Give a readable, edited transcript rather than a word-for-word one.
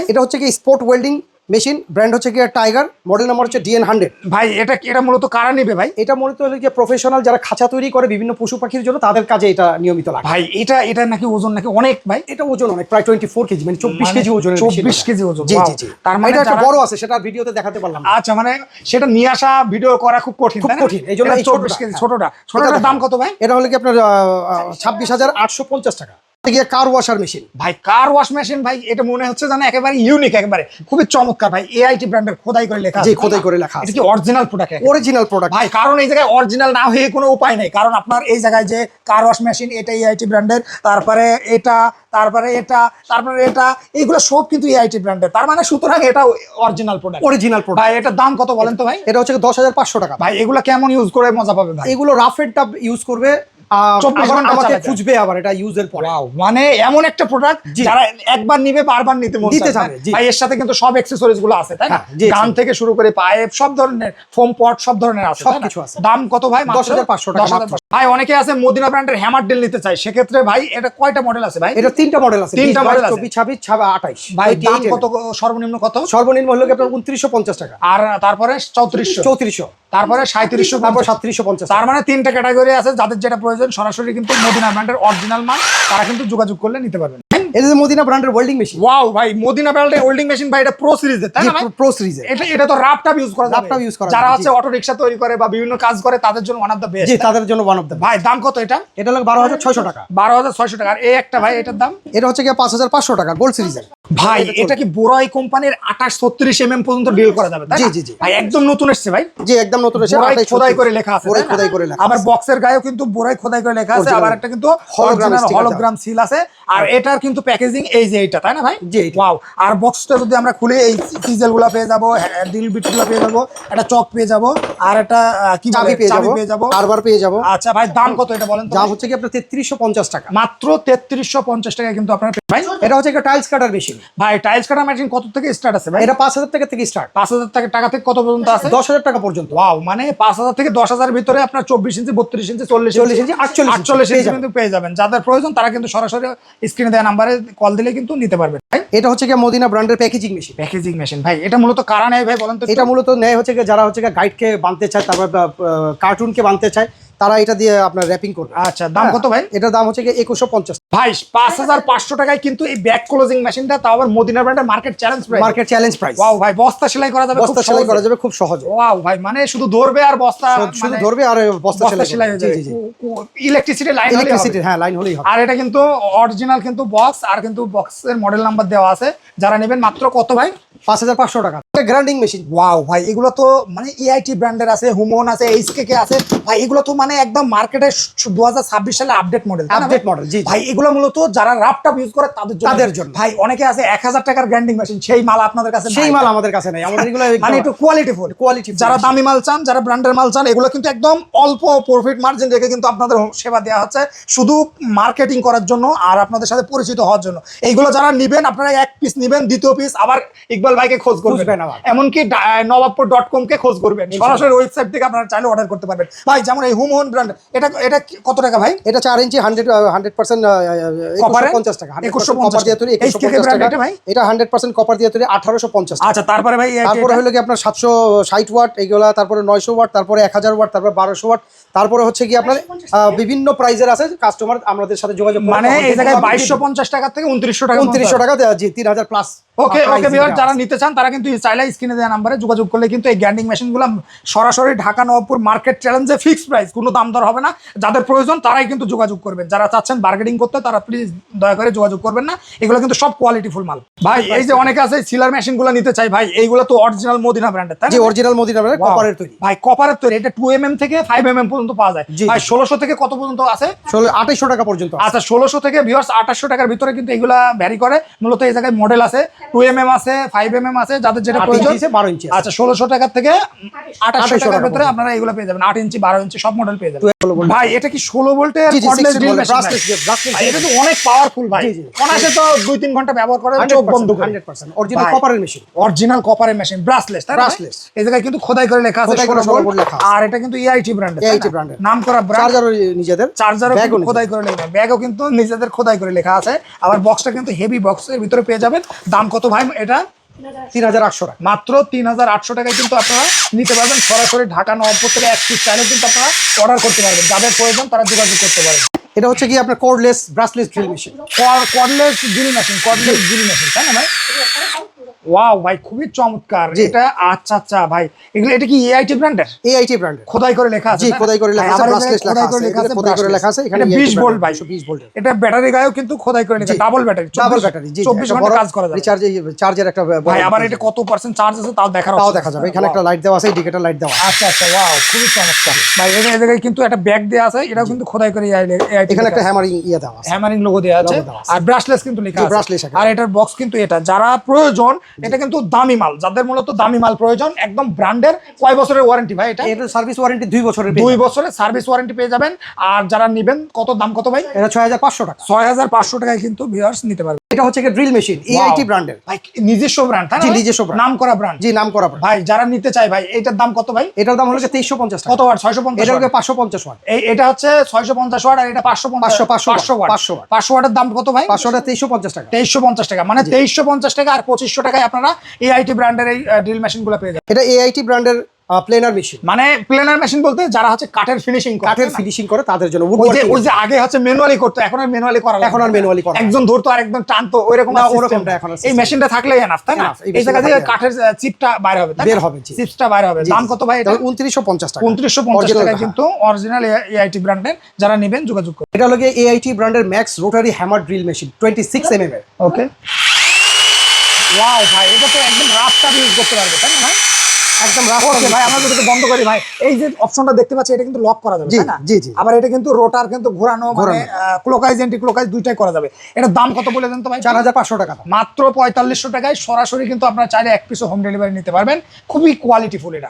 এটা হচ্ছে কি স্পোর্ট ওয়েল্ডিং মেশিন, ব্র্যান্ড হচ্ছে কি টাইগার, মডেল নাম্বার হচ্ছে DN100। ভাই এটা মূলত কারা নেবে ভাই? এটা মূলত হলো যে প্রফেশনাল যারা খাঁচা তৈরি করে বিভিন্ন পশু পাখির জন্য, তাদের কাজে এটা নিয়মিত লাগে। ভাই এটা নাকি ওজন নাকি অনেক ভাই? এটা ওজন অনেক, প্রায় 24 কেজি, মানে 24 কেজি ওজন। 24 কেজি ওজন, জি জি জি। তার মানে এটা একটা বড় আছে, সেটা ভিডিওতে দেখাতে পারলাম না। আচ্ছা, মানে সেটা নিয়ে আসা ভিডিও করা খুব কঠিন, খুব কঠিন, এই জন্য এই 24 কেজি ছোটটার দাম কত ভাই? এটা হলো কি আপনার 26,850 টাকা। কার ওয়াশার মেশিন ভাই, কার ওয়াশ মেশিন ভাই, এটা মনে হচ্ছে জানা একেবারে ইউনিক, একেবারে খুবই চমৎকার ভাই। AIT ব্র্যান্ডের খোদাই করে লেখা আছে। জি, খোদাই করে লেখা আছে। এটা কি অরিজিনাল প্রোডাক্ট? অরিজিনাল প্রোডাক্ট ভাই, কারণ এই জায়গায় অরিজিনাল না হয়ে কোনো উপায় নেই। কারণ আপনার এই জায়গায় যে কার ওয়াশ মেশিন, এটা AIT ব্র্যান্ডের, তারপরে এটা এইগুলো সব কিন্তু AIT ব্র্যান্ডের। তার মানে সুতরাং এটা অরিজিনাল প্রোডাক্ট। Original product. ভাই, এটার দাম কত বলেন তো ভাই? এটা হচ্ছে 10,500 টাকা। ভাই, এগুলো কেমন ইউজ করে মজা পাবে ভাই? এগুলো রাফ এন্ড টাফ ইউজ করবে, 24 ঘন্টা আমাকে চালাতে খুঁজবে আবার এটা ইউজের পরে। ওয়াও, মানে এমন একটা প্রোডাক্ট যারা একবার নিবে বারবার নিতে মন চায়। ভাই, এর সাথে কিন্তু সব অ্যাকসেসরিজ গুলো আছে, তাই না? গান থেকে শুরু করে পাইপ, সব ধরনের ফোম পট, সব ধরনের আছে, সবকিছু আছে। দাম কত ভাই? 10,500 টাকা। ভাই, অনেকে আছে মদিনা ব্র্যান্ডের হ্যামার ড্রিল নিতে চায়, সেক্ষেত্রে ভাই এটা কয়টা মডেল আছে ভাই? এটা 3টা মডেল আছে, 3টা মডেল আছে, 24, 26, 28। ভাই, দাম কত? সর্বনিম্ন কত? সর্বনিম্ন হলো আপনার 2950 টাকা, আর তারপরে 3400, তারপরে 3700, তারপর 3750। তার মানে 3টা ক্যাটাগরি আছে। যাদের যেটা প্রয়োজন সরাসরি কিন্তু মদিনা ব্র্যান্ডের অরিজিনাল মাল তারা কিন্তু যোগাযোগ করলে নিতে পারবেন। এটা যে মদিনা ব্র্যান্ডের ওয়েল্ডিং মেশিন। ওয়াও ভাই, মদিনা ব্র্যান্ডের ওয়েল্ডিং মেশিন ভাই, এটা প্রো সিরিজের, তাই না ভাই? প্রো সিরিজের। এটা তো রাফটাপ ইউজ করা যাবে। রাফটাপ ইউজ করা যারা যাবে, হচ্ছে অটো রিকশা তৈরি করে বা বিভিন্ন কাজ করে তাদের জন্য ওয়ান অফ দ্য বেস্ট। জি, তাদের জন্য ওয়ান অফ দ্য। ভাই, দাম কত এটা? এটা হলো 12,600 টাকা। 12,600 টাকা। আর এই একটা ভাই, এটার দাম? এটা হচ্ছে কি 5,500 টাকা, গোল্ড সিরিজের। ভাই, এটা কি বোরাই কোম্পানির 28-36 mm পর্যন্ত ডিল করা যাবে, তাই না? জি জি জি। ভাই, একদম নতুন এসেছে ভাই। জি, একদম নতুন এসেছে। বোরাই খোদাই করে লেখা আছে, বোরাই খোদাই করে লেখা আছে। আবার বক্সের গায়েও কিন্তু বোরাই খোদাই করে লেখা আছে, আবার একটা কিন্তু হলোগ্রাম সিল আছে। আর এটার কিন্তু প্যাকেজিং এই যে এটা, তাই না ভাই? জি। ওয়াও। আর বক্সটা যদি আমরা খুলে এই সিজেলগুলো পেয়ে যাবো, ড্রিল বিটগুলো পেয়ে যাবো, একটা চক পেয়ে যাবো, আর একটা কি চাবি পেয়ে যাবো, বারবার পেয়ে যাবো। আচ্ছা ভাই, দাম কত এটা বলেন তো? দাম হচ্ছে কি আপনার 3350 টাকা। মাত্র 3350 টাকা কিন্তু আপনারা ভাই। এটা হচ্ছে একটা টাইলস কাটার মেশিন। ভাই, টাইলস কাটার মেশিন কত থেকে স্টার্ট আছে ভাই? এটা 5,000 টাকা থেকে স্টার্ট। 5,000 টাকা থেকে কত পর্যন্ত আছে? 10,000 টাকা পর্যন্ত। ওয়াও, মানে 5,000 থেকে 10,000 এর ভিতরে আপনার 24 ইঞ্চি, 32 ইঞ্চি, 40 ইঞ্চি, 48 ইঞ্চি কিন্তু পেয়ে যাবেন। যাদের প্রয়োজন তারা কিন্তু সরাসরি স্ক্রিনে দেওয়া নাম্বারে কল দিলে কিন্তু নিতে পারবেন। এটা হচ্ছে কি মদিনা ব্র্যান্ডের প্যাকেজিং মেশিন। প্যাকেজিং মেশিন ভাই, এটা মূলত কারা নেয় ভাই বলেন তো? এটা মূলত নেয় হচ্ছে কি যারা হচ্ছে গাইডকে বানতে চায়, তারপর কার্টুনকে বানতে চায়, তারা এটা দিয়ে আপনার র‍্যাপিং করবে। আচ্ছা, দাম কত ভাই? এটার দাম হচ্ছে কি 2150 ভাই। 5,500 টাকায় কিন্তু এই ব্যাক ক্লোজিং মেশিনটা, তাও আবার মদিনা ব্র্যান্ডের মার্কেট চ্যালেঞ্জ প্রাইস। ওয়াও ভাই, বস্তা সেলাই করা যাবে, বস্তা সেলাই করা যাবে খুব সহজে। ওয়াও ভাই, মানে শুধু ধরবে আর বস্তা, শুধু ধরবে আর বস্তা সেলাই হয়ে যাবে। ইলেকট্রিসিটি লাইন হলেই হবে। আর এটা কিন্তু অরিজিনাল কিন্তু বক্স, আর কিন্তু বক্সের মডেল নাম্বার দেওয়া আছে। যারা নেবেন মাত্র কত ভাই? 5,500 টাকা। Grinding machine. ওয়াও ভাই, এগুলো তো মানে AIT ব্র্যান্ডের আছে, হুমন আছে, HKK আছে ভাই। এগুলো তো মানে একদম মার্কেটে 2026 সালে আপডেট মডেল। জি ভাই, এগুলো মূলত যারা রাফটাপ ইউজ করে তাদের জন্য ভাই। অনেকে আছে 1,000 টাকার গ্রাইন্ডিং মেশিন, সেই মাল আপনাদের কাছে সেই মাল আমাদের কাছে নাই। আমাদের এগুলো মানে একটু কোয়ালিটি। যারা দামি মাল চান, যারা ব্র্যান্ডের মাল চান, এগুলো কিন্তু একদম অল্প প্রফিট মার্জিন রেখে কিন্তু আপনাদের সেবা দেওয়া হচ্ছে, শুধু মার্কেটিং করার জন্য আর আপনাদের সাথে পরিচিত হওয়ার জন্য। এইগুলো যারা নিবেন, আপনারা এক পিস নিবেন, দ্বিতীয় পিস আবার ইকবাল ভাইকে খোঁজ করবেন, এমনকি নবাবপুর.com কে খোঁজ করবেন। সরাসরি ওয়েবসাইট থেকে আপনারা চাইলে অর্ডার করতে পারবেন ভাই। যেমন এই হুমন ব্র্যান্ড, এটা কত টাকা ভাই? এটা 4 ইঞ্চি 100% 2150 টাকা। 2150 দিয়ে তৈরি, 2150 টাকা ভাই। এটা 100% কপার দিয়ে তৈরি, 1850 টাকা। আচ্ছা, তারপরে ভাই তারপরে হলো কি আপনার 760 ওয়াট এইগুলা, তারপরে 900 ওয়াট, তারপরে 1000 ওয়াট, তারপরে 1200 ওয়াট, তারপরে হচ্ছে কি আপনার বিভিন্ন প্রাইজের আছে। কাস্টমার আমাদের সাথে যোগাযোগ করে, মানে এই জায়গায় 2250 টাকা থেকে 2900 টাকা, 2900 টাকা, জি 3000 প্লাস। ওকে ভিউয়ার, যারা নিতে চান তারা কিন্তু চাইলে স্ক্রিনে দেওয়া নাম্বারে যোগাযোগ করলে কিন্তু এই গ্রাইন্ডিং মেশিনগুলো সরাসরি ঢাকা নবাবপুর মার্কেট চ্যালেঞ্জে ফিক্সড প্রাইস, কোনো দাম দর হবে না। যাদের প্রয়োজন তারাই কিন্তু যোগাযোগ করবেন। যারা চাচ্ছেন বার্গেনিং করতে, তারা প্লিজ দয়া করে যোগাযোগ করবেন না। এগুলো কিন্তু সব কোয়ালিটিফুল মাল ভাই। এই যে অনেকে আছে সিলার মেশিনগুলো নিতে চাই ভাই, এইগুলো তো অরিজিনাল মদিনা ব্র্যান্ডের, তাই না? জি, অরিজিনাল মদিনা ব্র্যান্ডের, কপারের তৈরি ভাই। কপারের তৈরি, এটা 2 mm থেকে 5 mm পর্যন্ত পাওয়া যায় ভাই। 1600 থেকে কত পর্যন্ত আছে? 2800 টাকা পর্যন্ত। আচ্ছা, 1600 থেকে ভিউয়ার্স 2800 টাকার ভিতরে কিন্তু এগুলা ভ্যারি করে। মূলত এই জায়গায় মডেল আছে 2 mm আছে, 5 mm আছে, যাদের যেটা প্রয়োজন। 12 ইঞ্চি। আচ্ছা, 1600 টাকা থেকে 2800 টাকার ভিতরে আপনারা এগুলো পেয়ে যাবেন। 8 ইঞ্চি, 12 ইঞ্চি সব মডেল পেয়ে যাবেন ভাই। এটা কি 16 ভোল্টের কর্ডলেস ড্রিল মেশিন? এটা তো অনেক পাওয়ারফুল ভাই। অনাসে তো 2-3 ঘন্টা ব্যবহার করে চোখ বন্ধ করে। 100% অরিজিনাল কপারের মেশিন। অরিজিনাল কপারের মেশিন, ব্রাশলেস, তাই না? ব্রাশলেস। এই জায়গায় কিন্তু খোদাই করে লেখা আছে 16 ভোল্ট। আর এটা কিন্তু AIT ব্র্যান্ডের, নাম করা ব্র্যান্ড। চার্জার নিজেদের, চার্জারও খোদাই করে লেখা, ব্যাগও কিন্তু নিজেদের খোদাই করে লেখা আছে। আবার বক্সটা কিন্তু হেভি বক্সের ভিতরে পেয়ে যাবেন। দাম কত কত ভাই এটা? 3800 টাকা। মাত্র 3800 টাকায় কিন্তু আপনারা নিতে পারবেন। সরাসরি ঢাকা নবাবপুর থেকে 1 পিস চাইলে কিন্তু আপনারা অর্ডার করতে পারবেন। যাদের প্রয়োজন তারা যোগাযোগ করতে পারেন। এটা হচ্ছে কি আপনার cordless brushless drill machine. Cordless drill machine, cordless drill machine, তাই না ভাই? ওয়াও ভাই, খুবই চমৎকার এটা। আচ্ছা আচ্ছা ভাই, এগুলো এটা কি এআইটি ব্র্যান্ডের? এআইটি ব্র্যান্ডের খোদাই করে লেখা আছে। জি, খোদাই করে লেখা আছে, ব্রাশলেস লেখা আছে, খোদাই করে লেখা আছে। এখানে 20 ভোল্ট ভাই, 20 ভোল্টের। এটা ব্যাটারি গায়েও কিন্তু খোদাই করে লেখা, ডাবল ব্যাটারি, ডাবল ব্যাটারি। জি, 24 ঘন্টা কাজ করা যাবে। চার্জের একটা ভাই আবার এটা কত পার্সেন্ট চার্জ আছে তাও দেখা যাবে। এখানে একটা লাইট দেওয়া আছে, ইন্ডিকেটর লাইট দেওয়া আছে। আচ্ছা আচ্ছা, ওয়াও, খুবই চমৎকার ভাই। এই জায়গায় কিন্তু একটা ব্যাগ দেওয়া আছে, এটাও কিন্তু খোদাই করে এআইটি। এখানে একটা হ্যামারিং দেওয়া আছে, হ্যামারিং লোগো দেওয়া আছে, আর ব্রাশলেস কিন্তু লেখা আছে। আর এটার বক্স কিন্তু এটা যারা প্রয়োজন, এটা কিন্তু দামি মাল, যাদের মূলত দামি মাল প্রয়োজন, একদম ব্র্যান্ডের। কয় বছরের ওয়ারেন্টি ভাই এটা? এর সার্ভিস ওয়ারেন্টি 2 বছরের। 2 বছরের সার্ভিস ওয়ারেন্টি পেয়ে যাবেন। আর যারা নেবেন, কত দাম কত ভাই? এটা 6500 টাকা। 6500 টাকায় কিন্তু ভিউয়ার্স নিতে পারবেন। এটা হচ্ছে ড্রিল মেশিন এআইটি ব্র্যান্ডের। ভাই নিজস্ব ব্র্যান্ড, তাই না? জি, নিজস্ব ব্র্যান্ড, নাম করা ব্র্যান্ড। জি, নাম করা ব্র্যান্ড। ভাই যারা নিতে চায় ভাই, এটার দাম কত ভাই? এটার দাম হলো 2350 টাকা। কত ওয়াট? 650। এটা হলো 550 ওয়াট। এটা হচ্ছে 650 ওয়াট, আর এটা 550 ওয়াট। 500 ওয়াটের দাম কত ভাই? 500 টাকা 2350 টাকা। 2350 টাকা, মানে 2350 টাকা আর 2500 টাকায় আপনারা এআইটি ব্র্যান্ডের এই ড্রিল মেশিনগুলো পেয়ে যাবেন। এটা এআইটি ব্র্যান্ডের প্লেনার মেশিন। মানে প্লেনার মেশিন বলতে যারা হচ্ছে কাঠের ফিনিশিং করে, কাঠের ফিনিশিং করে তাদের জন্য। ওই যে আগে হচ্ছে ম্যানুয়ালি করতে, এখন আর ম্যানুয়ালি করা লাগে না। এখন আর ম্যানুয়ালি করা, একজন ধরতো আর একদম টানতো, ওইরকম না, ওরকমটা এখন আর এই মেশিনটা থাকলেই এনাফ, তাই না? এই জায়গা থেকে কাঠের চিপটা বাইরে হবে, তাই না? বের হবে, জি, চিপটা বাইরে হবে। দাম কত ভাই এটা? 2950 টাকা। 2950 টাকায় কিন্তু অরিজিনাল এআইটি ব্র্যান্ডের। যারা নেবেন যোগাযোগ করুন। এটা হলো এআইটি ব্র্যান্ডের max rotary hammer drill machine 26 mm এর। ওকে, ওয়াও ভাই, এটা তো একদম রাফটা ইউজ করতে পারবে, তাই না ভাই? একদম রাফ। ওকে ভাই, আমরা যদি বন্ধ করি ভাই, এই যে অপশনটা দেখতে পাচ্ছি, এটা কিন্তু লক করা যাবে, জি, তাই না? জি, জি। আবার এটা কিন্তু রোটার কিন্তু ঘোরানো, মানে ক্লকওয়াইজ এন্টি ক্লকওয়াইজ দুইটাই করা যাবে। এটার দাম কত বলে দেন তো ভাই? 4500 টাকা। মাত্র 4500 টাকায় সরাসরি কিন্তু আপনারা চাইলে 1 পিসও হোম ডেলিভারি নিতে পারবেন। খুবই কোয়ালিটিফুল এটা।